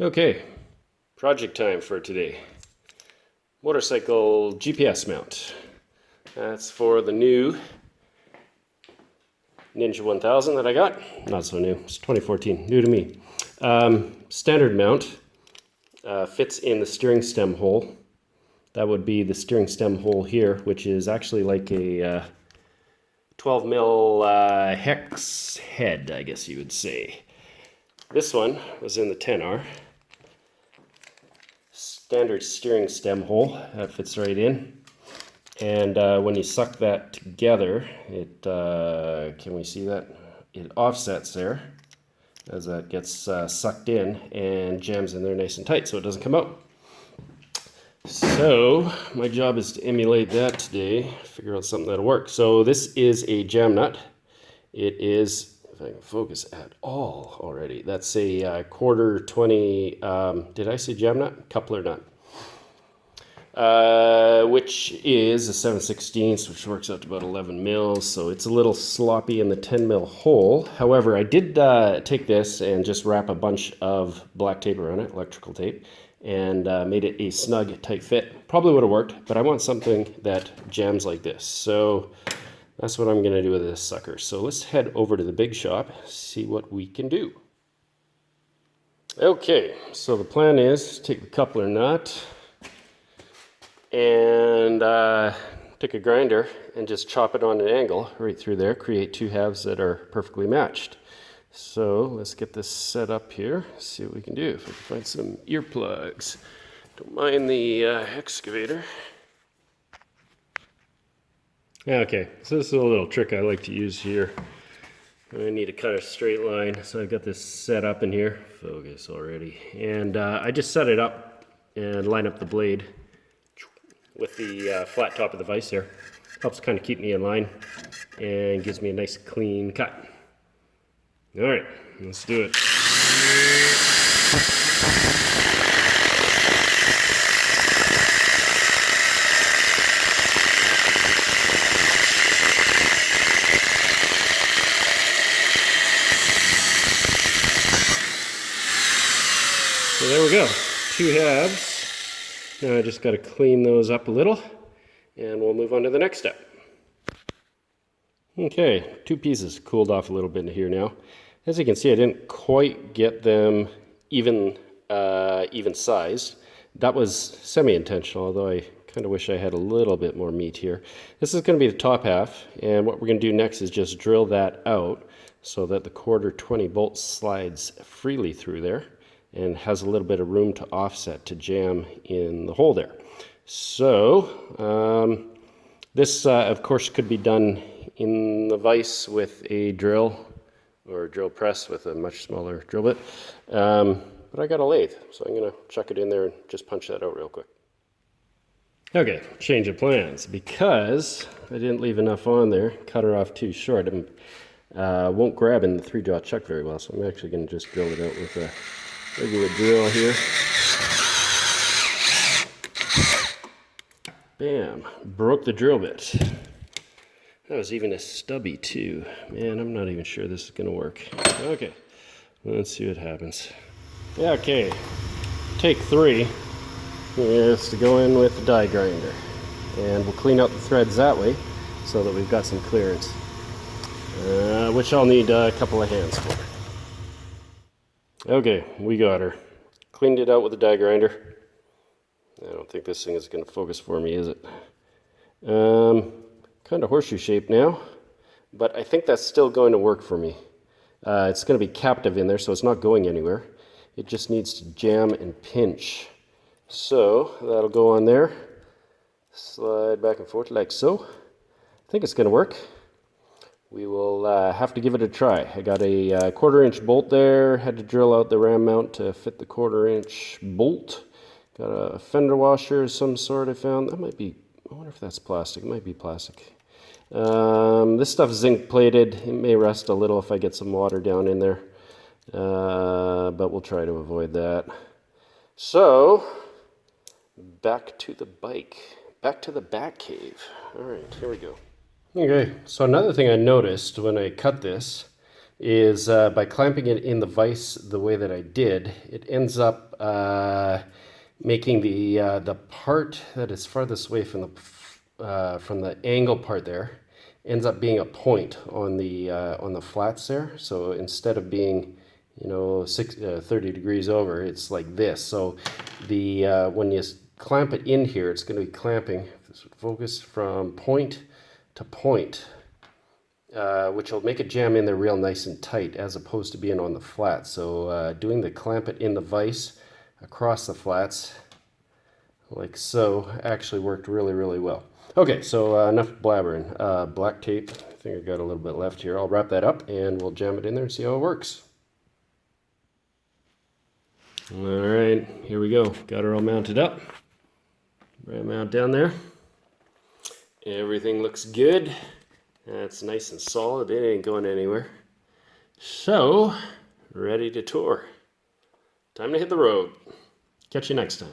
Okay, project time for today. Motorcycle GPS mount. That's for the new Ninja 1000 that I got. Not so new, it's 2014, new to me. Standard mount fits in the steering stem hole. That would be the steering stem hole here, which is actually like a 12 mil hex head, I guess you would say. This one was in the 10R. Standard steering stem hole, that fits right in. And when you suck that together, it, can we see that? It offsets there as that gets sucked in and jams in there nice and tight so it doesn't come out. So my job is to emulate that today, figure out something that'll work. So this is a jam nut. It is, if I can focus at all already, that's a quarter 20, did I say jam nut? Coupler nut. Which is a 7/16, which works out to about 11 mils, so it's a little sloppy in the 10 mil hole. However, I did take this and just wrap a bunch of black tape around it, electrical tape, and made it a snug, tight fit. Probably would have worked, but I want something that jams like this. So that's what I'm going to do with this sucker. So let's head over to the big shop, see what we can do. Okay, so the plan is take the coupler nut and take a grinder and just chop it on an angle right through there, create two halves that are perfectly matched. So let's get this set up here, see what we can do. If I can find some earplugs. Don't mind the excavator. Okay, so this is a little trick I like to use here. I need to cut a straight line, so I've got this set up in here. Focus already. And I just set it up and line up the blade with the flat top of the vise there. Helps kind of keep me in line and gives me a nice clean cut. All right, let's do it. So there we go, two halves. Now I just got to clean those up a little and we'll move on to the next step. Okay, two pieces cooled off a little bit in here now. As you can see, I didn't quite get them even sized. That was semi-intentional, although I kind of wish I had a little bit more meat here. This is going to be the top half, and what we're going to do next is just drill that out so that the quarter 20 bolt slides freely through there and has a little bit of room to offset to jam in the hole there. So this of course could be done in the vise with a drill or a drill press with a much smaller drill bit, but I got a lathe, so I'm going to chuck it in there and just punch that out real quick. Okay, change of plans. Because I didn't leave enough on there, cut her off too short, it won't grab in the 3-jaw chuck very well, so I'm actually going to just drill it out with a regular drill here. Bam, broke the drill bit. That was even a stubby too. Man, I'm not even sure this is gonna work. Okay, let's see what happens. Yeah, okay, take 3 is to go in with the die grinder. And we'll clean out the threads that way so that we've got some clearance. Which I'll need a couple of hands for. Okay, we got her. Cleaned it out with the die grinder. I don't think this thing is going to focus for me, is it? Kind of horseshoe shape now, but I think that's still going to work for me. It's going to be captive in there, so it's not going anywhere. It just needs to jam and pinch. So that'll go on there. Slide back and forth like so. I think it's going to work. We will have to give it a try. I got a 1/4-inch bolt there. Had to drill out the ram mount to fit the 1/4-inch bolt. Got a fender washer of some sort I found. That might be, I wonder if that's plastic. It might be plastic. This stuff is zinc plated. It may rust a little if I get some water down in there. But we'll try to avoid that. So, back to the bike. Back to the back cave. All right, here we go. Okay, so another thing I noticed when I cut this is by clamping it in the vise the way that I did, it ends up making the part that is farthest away from the angle part there ends up being a point on the flats there. So instead of being 30 degrees over, it's like this. So the when you clamp it in here, it's going to be clamping focus from point to point, which will make it jam in there real nice and tight as opposed to being on the flat. So doing the clamp it in the vise across the flats like so actually worked really, really well. Okay, so enough blabbering. Black tape, I think I got a little bit left here. I'll wrap that up and we'll jam it in there and see how it works. All right, here we go. Got her all mounted up. Right mount down there. Everything looks good. That's nice and solid. It ain't going anywhere. So, ready to tour. Time to hit the road. Catch you next time.